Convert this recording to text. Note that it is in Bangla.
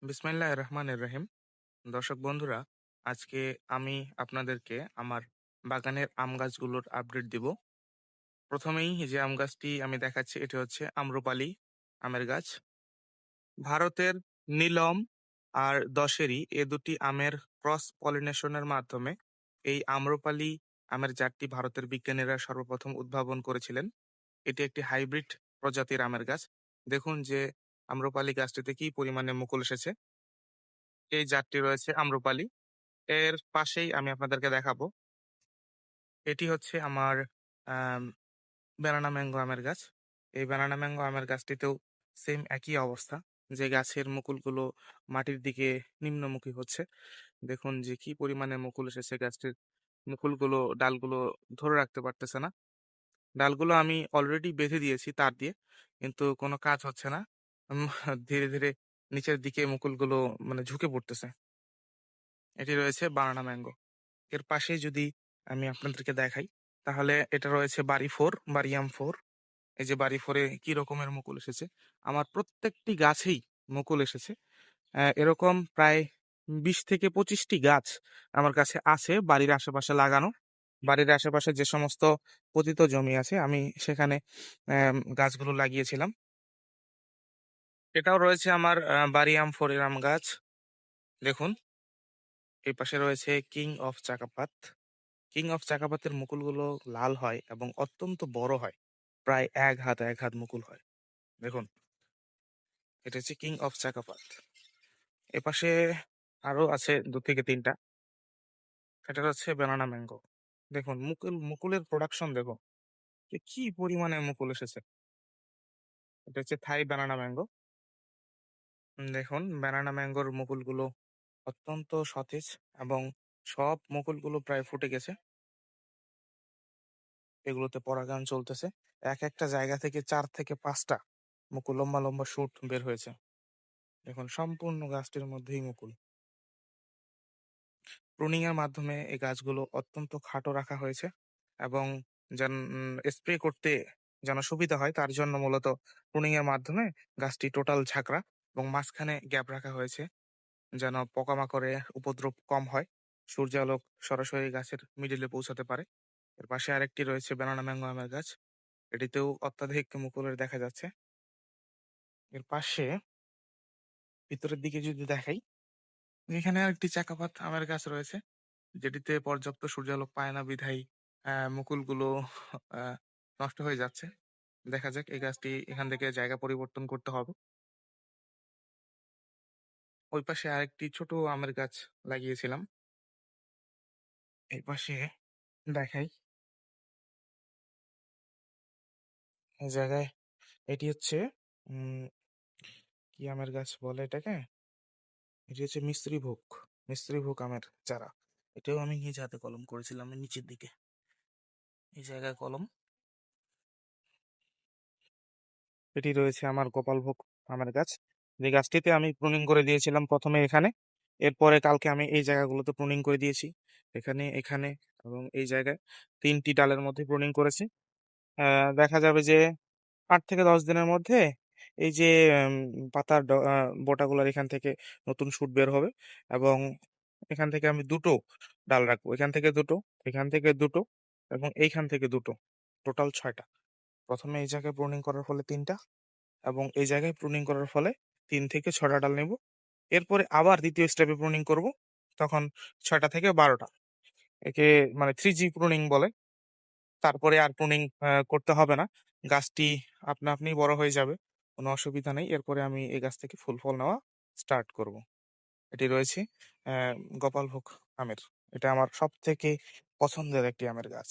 বিসমিল্লাহির রহমানির রহিম। দর্শক বন্ধুরা, আজকে আমি আপনাদেরকে আমার বাগানের আম গাছগুলোর আপডেট দিব। প্রথমেই যে আম গাছটি আমি দেখাচ্ছি এটি হচ্ছে আম্রপালি আমের গাছ। ভারতের নীলম আর দশেরি এ দুটি আমের ক্রস পলিনেশনের মাধ্যমে এই আম্রপালি আমের জাতটি ভারতের বিজ্ঞানীরা সর্বপ্রথম উদ্ভাবন করেছিলেন। এটি একটি হাইব্রিড প্রজাতির আমের গাছ। দেখুন যে আম্রপালি গাছটিতে কি পরিমাণে মুকুল এসেছে। এই জাতটি রয়েছে আম্রপালি। এর পাশেই আমি আপনাদেরকে দেখাবো। এটি হচ্ছে আমার আম ব্যানানা ম্যাংগো আমের গাছ। এই ব্যানানা ম্যাংগো আমের গাছটিতেও সেম একই অবস্থা। যে গাছের মুকুলগুলো মাটির দিকে নিম্নমুখী হচ্ছে। দেখুন যে কি পরিমাণে মুকুল এসেছে গাছটির। মুকুলগুলো ডালগুলো ধরে রাখতে পারতেছে না। ডালগুলো আমি অলরেডি বেঁধে দিয়েছি তার দিয়ে। কিন্তু কোনো কাজ হচ্ছে না। উম ধীরে, ধীরে নিচের দিকে মুকুলগুলো মানে ঝুঁকে পড়তেছে। এটি রয়েছে বানানা ম্যাংগো। এর পাশে যদি আমি আপনাদেরকে দেখাই, তাহলে এটা রয়েছে বাড়ি 4, বাড়িয়াম 4। এই যে বাড়ি 4 এ কি রকমের মুকুল এসেছে। আমার প্রত্যেকটি গাছেই মুকুল এসেছে। এরকম প্রায় ২০ থেকে ২৫ টি গাছ আমার কাছে আছে বাড়ির আশেপাশে লাগানো। বাড়ির আশেপাশে যে সমস্ত পতিত জমি আছে আমি সেখানে গাছগুলো লাগিয়েছিলাম। এটাও রয়েছে আমার বাড়িয়াম 4 এর আম গাছ। দেখুন, এই পাশে রয়েছে কিং অফ চাকাপাত। কিং অফ চাকাপাতের মুকুলগুলো লাল হয় এবং অত্যন্ত বড় হয়। প্রায় ১ হাত মুকুল হয়। দেখুন, এটা হচ্ছে কিং অফ চাকাপাত। এপাশে আরো আছে ২ থেকে ৩ টা। এটা হচ্ছে ব্যানানা ম্যাংগো। দেখুন মুকুলের প্রোডাকশন দেখুন যে কি পরিমাণে মুকুল এসেছে। এটা হচ্ছে থাই ব্যানানা ম্যাংগো। দেখুন ব্যানানা ম্যাংগোর মুকুলগুলো অত্যন্ত সতেজ এবং সব মুকুলগুলো প্রায় ফুটে গেছে। এগুলোতে পরাগায়ন চলতেছে। একটা জায়গা থেকে ৪ থেকে ৫ টা মুকুল লম্বা, লম্বা শুট বের হয়েছে। দেখুন সম্পূর্ণ গাছটির মধ্যেই মুকুল। প্রুনিং এর মাধ্যমে এই গাছগুলো অত্যন্ত খাটো রাখা হয়েছে এবং যেন স্প্রে করতে যেন সুবিধা হয় তার জন্য মূলত প্রুনিং এর মাধ্যমে গাছটি টোটাল ঝাঁকড়া এবং মাঝখানে গ্যাপ রাখা হয়েছে যেন পোকামাকড়ের উপদ্রব কম হয়। সূর্যালোক সরাসরি গাছের মিডিলে পৌঁছাতে পারে। এর পাশে আরেকটি রয়েছে ব্যানানা ম্যাংগো আমের গাছ। এটিতেও অত্যাধিক মুকুলের দেখা যাচ্ছে। এর পাশে ভিতরের দিকে যদি দেখাই, এখানে আরেকটি চাকাপাত আমের গাছ রয়েছে। যেটিতে পর্যাপ্ত সূর্যালোক পায় না বিধায় মুকুলগুলো আহ, নষ্ট হয়ে যাচ্ছে। দেখা যাক এই গাছটি এখান থেকে জায়গা পরিবর্তন করতে হবে। ওই পাশে আরেকটি ছোট আমের গাছ লাগিয়েছিলাম। এই পাশে দেখাই, এই জায়গায় এটি হচ্ছে উম কি আমের গাছ বলে এটাকে? এটি হচ্ছে মিস্ত্রিভোগ। মিস্ত্রিভোগ আমের চারা। এটাও আমি নিজ হাতে কলম করেছিলাম এই নিচের দিকে। এই জায়গায় কলম। এটি রয়েছে আমার গোপালভোগ আমের গাছ। যে গাছটিতে আমি প্রুনিং করে দিয়েছিলাম প্রথমে এখানে। এরপরে কালকে আমি এই জায়গাগুলোতে প্রুনিং করে দিয়েছি। এখানে, এখানে এবং এই জায়গায় ৩ টি ডালের মধ্যে প্রুনিং করেছি। দেখা যাবে যে ৮ থেকে ১০ দিনের মধ্যে এই যে উম পাতার বোটাগুলার এখান থেকে নতুন শুট বের হবে এবং এখান থেকে আমি ২ টো ডাল রাখবো। এখান থেকে ২ টো, এখান থেকে ২ টো এবং এইখান থেকে ২ টো। টোটাল ৬ টা। প্রথমে এই জায়গায় প্রুনিং করার ফলে ৩ টা এবং এই জায়গায় প্রুনিং করার ফলে ৩ থেকে ৬ টা ডাল নেব। এরপরে আবার ২য় স্টেপে প্রুনিং করব। তখন ৬ টা থেকে ১২ টা। একে মানে 3G প্রুনিং বলে। তারপরে আর প্রুনিং করতে হবে না। গাছটি আপনা আপনিই বড় হয়ে যাবে। কোনো অসুবিধা নেই। এরপরে আমি এই গাছ থেকে ফুল ফল নেওয়া স্টার্ট করব। এটি রয়েছে গোপালভোগ আমের। এটা আমার সবথেকে পছন্দের একটি আমের গাছ।